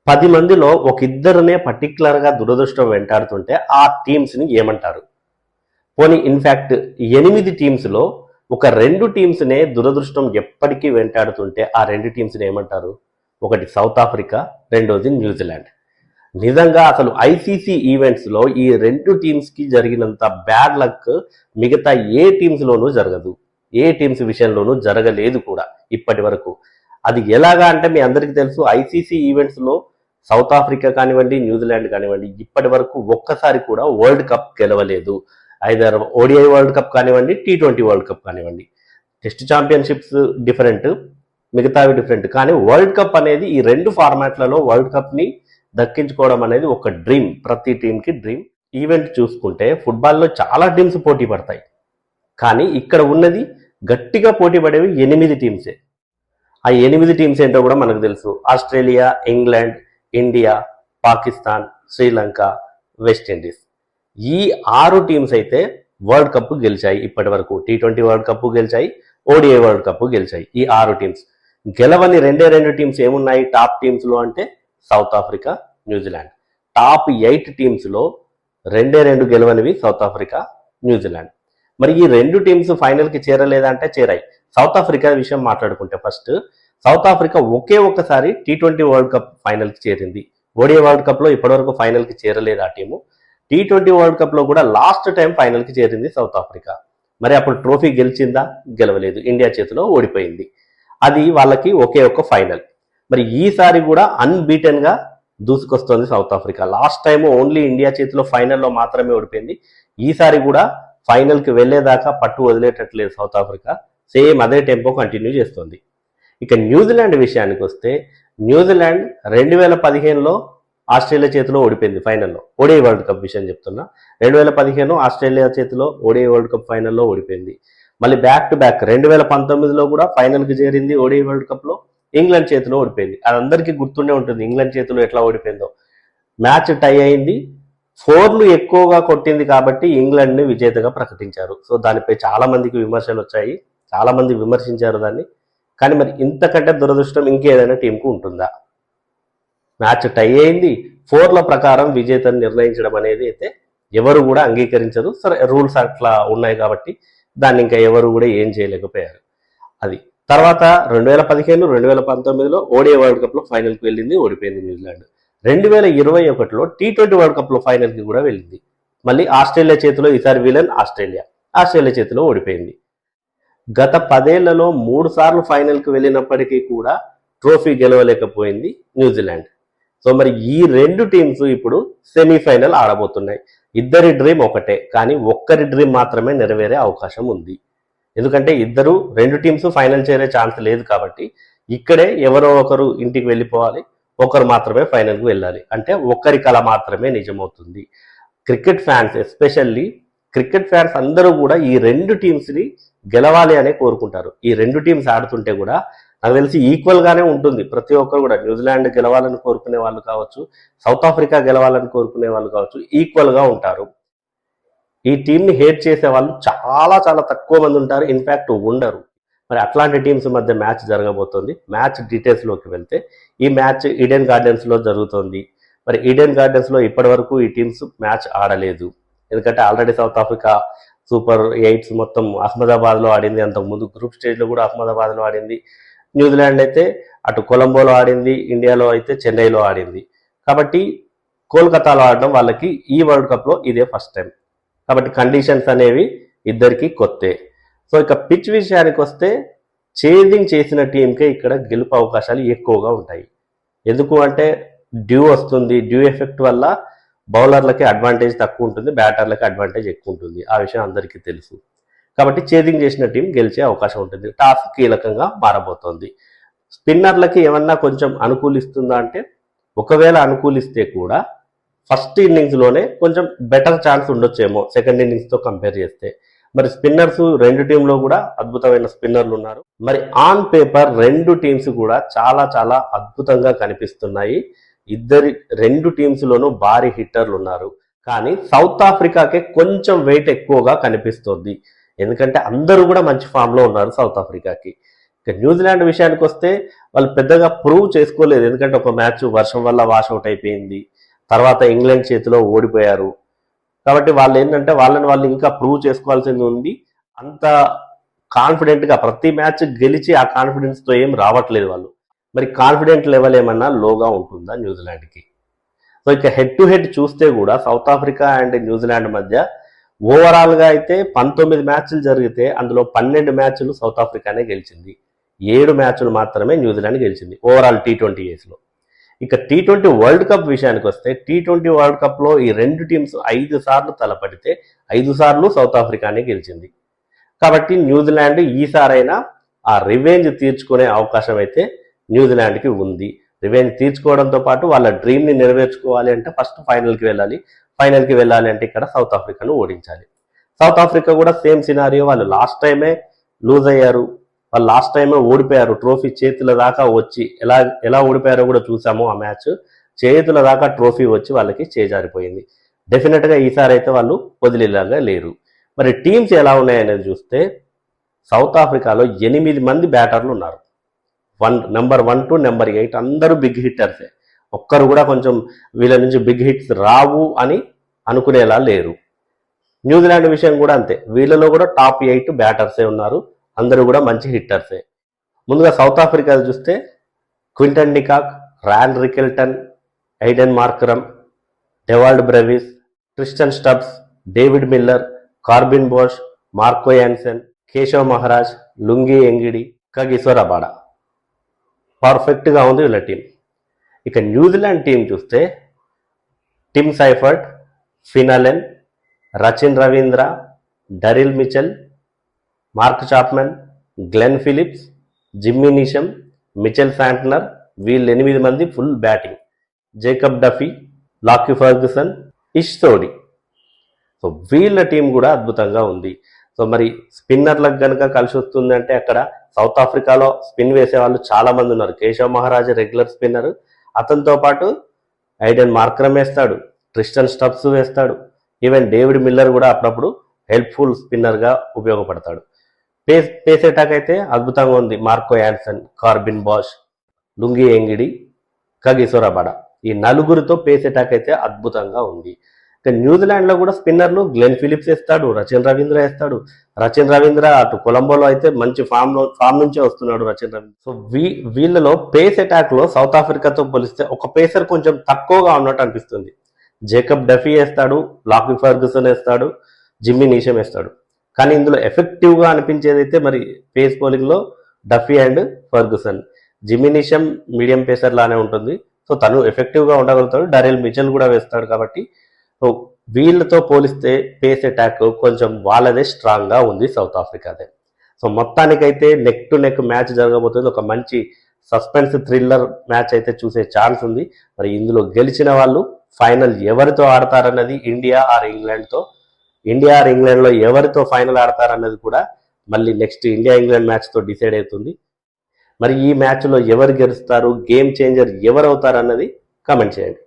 10 మందిలో ఒక ఇద్దరినే పర్టికులర్గా దురదృష్టం వెంటాడుతుంటే ఆ టీమ్స్ని ఏమంటారు? పోనీ ఇన్ఫ్యాక్ట్ 8 టీమ్స్లో ఒక 2 టీమ్స్నే దురదృష్టం ఎప్పటికీ వెంటాడుతుంటే ఆ 2 టీమ్స్ని ఏమంటారు? ఒకటి సౌత్ ఆఫ్రికా, రెండోది న్యూజిలాండ్. నిజంగా అసలు ఐసీసీ ఈవెంట్స్లో ఈ 2 టీమ్స్కి జరిగినంత బ్యాడ్ లక్ మిగతా ఏ టీమ్స్లోనూ జరగదు. ఏ టీమ్స్ విషయంలోనూ జరగలేదు కూడా ఇప్పటి వరకు. అది ఎలాగా అంటే మీ అందరికీ తెలుసు, ఐసీసీ ఈవెంట్స్లో సౌత్ ఆఫ్రికా కానివ్వండి, న్యూజిలాండ్ కానివ్వండి, ఇప్పటి వరకు ఒక్కసారి కూడా వరల్డ్ కప్ గెలవలేదు. ఐదర్ ఓడిఐ వరల్డ్ కప్ కానివ్వండి, T20 వరల్డ్ కప్ కానివ్వండి. టెస్ట్ ఛాంపియన్షిప్స్ డిఫరెంట్, మిగతావి డిఫరెంట్, కానీ వరల్డ్ కప్ అనేది ఈ 2 ఫార్మాట్లలో వరల్డ్ కప్ని దక్కించుకోవడం అనేది ఒక డ్రీమ్, ప్రతి టీంకి డ్రీమ్. ఈవెంట్ చూసుకుంటే ఫుట్బాల్లో చాలా టీమ్స్ పోటీ పడతాయి, కానీ ఇక్కడ ఉన్నది గట్టిగా పోటీ పడేవి 8 టీమ్సే. ఆ 8 టీమ్స్ ఏంటో కూడా మనకు తెలుసు. Australia, England, India, Pakistan, Sri Lanka, West Indies. ఈ 6 టీమ్స్ అయితే వరల్డ్ కప్ గెలిచాయి ఇప్పటి వరకు. T20 వరల్డ్ కప్ గెలిచాయి, ఓడిఐ వరల్డ్ కప్ గెలిచాయి ఈ 6 టీమ్స్. గెలవని 2 టీమ్స్ ఏమున్నాయి టాప్ టీమ్స్లో అంటే సౌత్ ఆఫ్రికా, న్యూజిలాండ్. టాప్ 8 టీమ్స్లో 2 గెలవనివి సౌత్ ఆఫ్రికా, న్యూజిలాండ్. మరి ఈ 2 టీమ్స్ ఫైనల్కి చేరలేదంటే చేరాయి. సౌత్ ఆఫ్రికా విషయం మాట్లాడుకుంటే ఫస్ట్, సౌత్ ఆఫ్రికా ఒకే ఒక్కసారి T20 వరల్డ్ కప్ ఫైనల్కి చేరింది. ఓడిఐ వరల్డ్ కప్లో ఇప్పటివరకు ఫైనల్కి చేరలేదు ఆ టీము. T20 వరల్డ్ కప్లో కూడా లాస్ట్ టైం ఫైనల్కి చేరింది సౌత్ ఆఫ్రికా. మరి అప్పుడు ట్రోఫీ గెలిచిందా? గెలవలేదు, ఇండియా చేతిలో ఓడిపోయింది. అది వాళ్ళకి ఒకే ఒక్క ఫైనల్. మరి ఈసారి కూడా అన్బీటెన్గా దూసుకొస్తోంది South Africa. Last time only India చేతిలో ఫైనల్లో మాత్రమే ఓడిపోయింది. ఈసారి కూడా ఫైనల్కి వెళ్ళేదాకా పట్టు వదిలేటట్లేదు సౌత్ ఆఫ్రికా. సేమ్ అదే టెంపో కంటిన్యూ చేస్తుంది. ఇక న్యూజిలాండ్ విషయానికి వస్తే, న్యూజిలాండ్ 2015లో ఆస్ట్రేలియా చేతిలో ఓడిపోయింది ఫైనల్లో. ఓడిఐ వరల్డ్ కప్ విషయం చెప్తున్నా. 2015 ఆస్ట్రేలియా చేతిలో ఓడిఐ వరల్డ్ కప్ ఫైనల్లో ఓడిపోయింది. మళ్ళీ బ్యాక్ టు బ్యాక్ 2019లో కూడా ఫైనల్కి చేరింది ఓడిఐ వరల్డ్ కప్లో, ఇంగ్లాండ్ చేతిలో ఓడిపోయింది. అది అందరికీ గుర్తుండే ఉంటుంది ఇంగ్లాండ్ చేతిలో ఎట్లా ఓడిపోయిందో. మ్యాచ్ టై అయింది, 4లు ఎక్కువగా కొట్టింది కాబట్టి ఇంగ్లాండ్ని విజేతగా ప్రకటించారు. సో దానిపై చాలా మందికి విమర్శలు వచ్చాయి, చాలా మంది విమర్శించారు దాన్ని. కానీ మరి ఇంతకంటే దురదృష్టం ఇంకేదైనా టీంకు ఉంటుందా? మ్యాచ్ టై అయింది, 4ల ప్రకారం విజేతను నిర్ణయించడం అనేది అయితే ఎవరు కూడా అంగీకరించరు. సరే, రూల్స్ అట్లా ఉన్నాయి కాబట్టి దాన్ని ఇంకా ఎవరు కూడా ఏం చేయలేకపోయారు. అది తర్వాత 2015, 2019లో ఓడిఐ వరల్డ్ కప్లో ఫైనల్కి వెళ్ళింది, ఓడిపోయింది న్యూజిలాండ్. 2021లో T20 వరల్డ్ కప్లో ఫైనల్కి కూడా వెళ్ళింది. మళ్ళీ ఆస్ట్రేలియా చేతిలో, ఈసారి విలన్ ఆస్ట్రేలియా చేతిలో ఓడిపోయింది. గత 10 ఏళ్లలో 3 సార్లు ఫైనల్కి వెళ్ళినప్పటికీ కూడా ట్రోఫీ గెలవలేకపోయింది న్యూజిలాండ్. సో మరి ఈ 2 టీమ్స్ ఇప్పుడు సెమీఫైనల్ ఆడబోతున్నాయి. ఇద్దరి డ్రీమ్ ఒకటే, కానీ ఒక్కరి డ్రీమ్ మాత్రమే నెరవేరే అవకాశం ఉంది. ఎందుకంటే 2 టీమ్స్ ఫైనల్ చేరే ఛాన్స్ లేదు కాబట్టి ఇక్కడే ఎవరో ఒకరు ఇంటికి వెళ్ళిపోవాలి, ఒకరు మాత్రమే ఫైనల్కి వెళ్ళాలి. అంటే ఒక్కరి కళ మాత్రమే నిజమవుతుంది. Cricket fans, especially cricket fans అందరూ కూడా ఈ 2 టీమ్స్ని గెలవాలి అనే కోరుకుంటారు. ఈ 2 టీమ్స్ ఆడుతుంటే కూడా నాకు తెలిసి ఈక్వల్గానే ఉంటుంది. ప్రతి ఒక్కరు కూడా న్యూజిలాండ్ గెలవాలని కోరుకునే వాళ్ళు కావచ్చు, సౌత్ ఆఫ్రికా గెలవాలని కోరుకునే వాళ్ళు కావచ్చు, ఈక్వల్గా ఉంటారు. ఈ టీంని హేట్ చేసే వాళ్ళు చాలా చాలా తక్కువ మంది ఉంటారు, ఇన్ఫ్యాక్ట్ ఉండరు. మరి అట్లాంటి టీమ్స్ మధ్య మ్యాచ్ జరగబోతోంది. మ్యాచ్ డీటెయిల్స్లోకి వెళ్తే, ఈ మ్యాచ్ ఈడెన్ గార్డెన్స్లో జరుగుతోంది. మరి ఈడెన్ గార్డెన్స్లో ఇప్పటి వరకు ఈ టీమ్స్ మ్యాచ్ ఆడలేదు. ఎందుకంటే ఆల్రెడీ సౌత్ ఆఫ్రికా సూపర్ 8 మొత్తం అహ్మదాబాద్లో ఆడింది, అంతకుముందు గ్రూప్ స్టేజ్లో కూడా అహ్మదాబాద్లో ఆడింది. న్యూజిలాండ్ అయితే అటు కొలంబోలో ఆడింది, ఇండియాలో అయితే చెన్నైలో ఆడింది. కాబట్టి కోల్కతాలో ఆడడం వాళ్ళకి ఈ వరల్డ్ కప్లో ఇదే ఫస్ట్ టైం. కాబట్టి కండిషన్స్ అనేవి ఇద్దరికి కొత్తే. సో ఇక పిచ్ విషయానికి వస్తే, చేజింగ్ చేసిన టీంకే ఇక్కడ గెలుపు అవకాశాలు ఎక్కువగా ఉంటాయి. ఎందుకు అంటే డ్యూ వస్తుంది, డ్యూ ఎఫెక్ట్ వల్ల బౌలర్లకి అడ్వాంటేజ్ తక్కువ ఉంటుంది, బ్యాటర్లకి అడ్వాంటేజ్ ఎక్కువ ఉంటుంది. ఆ విషయం అందరికీ తెలుసు. కాబట్టి చేజింగ్ చేసిన టీం గెలిచే అవకాశం ఉంటుంది. టాస్ కీలకంగా మారబోతోంది. స్పిన్నర్లకి ఏమన్నా కొంచెం అనుకూలిస్తుందా అంటే, ఒకవేళ అనుకూలిస్తే కూడా ఫస్ట్ ఇన్నింగ్స్లోనే కొంచెం బెటర్ ఛాన్స్ ఉండొచ్చేమో సెకండ్ ఇన్నింగ్స్తో కంపేర్ చేస్తే. మరి స్పిన్నర్స్ 2 టీంలో కూడా అద్భుతమైన స్పిన్నర్లు ఉన్నారు. మరి ఆన్ పేపర్ 2 టీమ్స్ కూడా చాలా చాలా అద్భుతంగా కనిపిస్తున్నాయి. 2 టీమ్స్లోనూ భారీ హిట్టర్లు ఉన్నారు. కానీ సౌత్ ఆఫ్రికాకే కొంచెం వెయిట్ ఎక్కువగా కనిపిస్తోంది. ఎందుకంటే అందరూ కూడా మంచి ఫామ్లో ఉన్నారు సౌత్ ఆఫ్రికాకి. ఇక న్యూజిలాండ్ విషయానికి వస్తే వాళ్ళు పెద్దగా ప్రూవ్ చేసుకోలేదు, ఎందుకంటే ఒక మ్యాచ్ వర్షం వల్ల వాషౌట్ అయిపోయింది, తర్వాత ఇంగ్లాండ్ చేతిలో ఓడిపోయారు. కాబట్టి వాళ్ళు ఏంటంటే వాళ్ళు ఇంకా ప్రూవ్ చేసుకోవాల్సింది ఉంది. అంత కాన్ఫిడెంట్గా ప్రతి మ్యాచ్ గెలిచి ఆ కాన్ఫిడెన్స్తో ఏం రావట్లేదు వాళ్ళు. మరి కాన్ఫిడెంట్ లెవెల్ ఏమన్నా లోగా ఉంటుందా న్యూజిలాండ్కి? సో ఇక హెడ్ టు హెడ్ చూస్తే కూడా సౌత్ ఆఫ్రికా అండ్ న్యూజిలాండ్ మధ్య ఓవరాల్గా అయితే 19 మ్యాచ్లు జరిగితే అందులో 12 మ్యాచ్లు సౌత్ ఆఫ్రికానే గెలిచింది, 7 మ్యాచ్లు మాత్రమే న్యూజిలాండ్ గెలిచింది ఓవరాల్ T20Aలో. ఇక T20 వరల్డ్ కప్ విషయానికి వస్తే T20 వరల్డ్ కప్లో ఈ రెండు టీమ్స్ 5 సార్లు తలపడితే 5 సార్లు సౌత్ ఆఫ్రికానే గెలిచింది. కాబట్టి న్యూజిలాండ్ ఈసారైనా ఆ రివెంజ్ తీర్చుకునే అవకాశం అయితే న్యూజిలాండ్కి ఉంది. రివెంజ్ తీర్చుకోవడంతో పాటు వాళ్ళ డ్రీమ్ని నెరవేర్చుకోవాలి అంటే ఫస్ట్ ఫైనల్కి వెళ్ళాలి అంటే ఇక్కడ సౌత్ ఆఫ్రికాను ఓడించాలి. సౌత్ ఆఫ్రికా కూడా సేమ్ సినారియో, వాళ్ళు లాస్ట్ టైమే లూజ్ అయ్యారు, వాళ్ళు లాస్ట్ టైమే ఓడిపోయారు. ట్రోఫీ చేతుల దాకా వచ్చి ఎలా ఓడిపోయారో కూడా చూసాము. ఆ మ్యాచ్ చేతుల దాకా ట్రోఫీ వచ్చి వాళ్ళకి చేజారిపోయింది. డెఫినెట్గా ఈసారి అయితే వాళ్ళు వదిలేలాగా లేరు. మరి టీమ్స్ ఎలా ఉన్నాయనేది చూస్తే సౌత్ ఆఫ్రికాలో 8 మంది బ్యాటర్లు ఉన్నారు. నెంబర్ 1 to నెంబర్ 8 అందరూ బిగ్ హిట్టర్సే. ఒక్కరు కూడా కొంచెం వీళ్ళ నుంచి బిగ్ హిట్స్ రావు అని అనుకునేలా లేరు. న్యూజిలాండ్ విషయం కూడా అంతే, వీళ్ళలో కూడా టాప్ 8 బ్యాటర్సే ఉన్నారు, అందరూ కూడా మంచి హిట్టర్సే. ముందుగా సౌత్ ఆఫ్రికా చూస్తే Quinton de Kock, Ryan Rickelton, Aiden Markram, Dewald Brevis, Tristan Stubbs, David Miller, Corbin Bosch, Marco Jansen, Keshav Maharaj, Lungi Ngidi, Kagiso Rabada. పర్ఫెక్ట్గా ఉంది వీళ్ళ టీం. ఇక న్యూజిలాండ్ టీం చూస్తే Tim Seifert, Finn Allen, Rachin Ravindra, Daryl Mitchell, Mark Chapman, Glenn Phillips, Jimmy Neesham, Mitchell Santner, వీళ్ళు 8 మంది full batting. Jacob Duffy, Lockie Ferguson, Ish Sodhi. So వీళ్ళ team కూడా అద్భుతంగా ఉంది. సో మరి స్పిన్నర్లకు కనుక కలిసి వస్తుందంటే అక్కడ సౌత్ ఆఫ్రికాలో స్పిన్ వేసే వాళ్ళు చాలా మంది ఉన్నారు. కేశవ్ మహారాజ్ రెగ్యులర్ స్పిన్నర్, అతనితో పాటు ఐడెన్ మార్కరమ్ వేస్తాడు, ట్రిస్టన్ స్టబ్స్ వేస్తాడు, ఈవెన్ డేవిడ్ మిల్లర్ కూడా అప్పుడప్పుడు హెల్ప్ఫుల్ స్పిన్నర్గా ఉపయోగపడతాడు. పేస్ అటాక్ అయితే అద్భుతంగా ఉంది. Marco Jansen, Corbin Bosch, Lungi Ngidi, Kagiso Rabada, ఈ నలుగురితో పేస్ అటాక్ అయితే అద్భుతంగా ఉంది. ఇక న్యూజిలాండ్లో కూడా స్పిన్నర్లు గ్లెన్ ఫిలిప్స్ వేస్తాడు, రచిన్ రవీంద్ర వేస్తాడు. రచిన్ రవీంద్ర అటు కొలంబోలో అయితే మంచి ఫామ్ నుంచే వస్తున్నాడు రచిన్ రవీంద్ర. సో వీళ్ళలో పేస్ అటాక్లో సౌత్ ఆఫ్రికాతో పోలిస్తే ఒక పేసర్ కొంచెం తక్కువగా ఉన్నట్టు అనిపిస్తుంది. జేకబ్ డఫీ వేస్తాడు, లాకీ ఫర్గ్యూసన్ వేస్తాడు, జిమ్మీ నీషమ్ వేస్తాడు. కానీ ఇందులో ఎఫెక్టివ్గా అనిపించేది అయితే మరి పేస్ బౌలింగ్లో Duffy and Ferguson. Jimmy Neesham medium pacer లానే ఉంటుంది, సో తను ఎఫెక్టివ్గా ఉండగలుగుతాడు. డరెల్ మిచెల్ కూడా వేస్తాడు. కాబట్టి సో వీళ్ళతో పోలిస్తే పేస్ అటాక్ కొంచెం వాళ్ళదే స్ట్రాంగ్గా ఉంది సౌత్ ఆఫ్రికాదే. సో మొత్తానికైతే నెక్ టు నెక్ మ్యాచ్ జరగబోతుంది. ఒక మంచి సస్పెన్స్ థ్రిల్లర్ మ్యాచ్ అయితే చూసే ఛాన్స్ ఉంది. మరి ఇందులో గెలిచిన వాళ్ళు ఫైనల్ ఎవరితో ఆడతారన్నది ఇండియా ఆర్ ఇంగ్లాండ్లో ఎవరితో ఫైనల్ ఆడతారన్నది కూడా మళ్ళీ నెక్స్ట్ ఇండియా ఇంగ్లాండ్ మ్యాచ్తో డిసైడ్ అవుతుంది. మరి ఈ మ్యాచ్లో ఎవరు గెలుస్తారు, గేమ్ చేంజర్ ఎవరు అవుతారన్నది కామెంట్ చేయండి.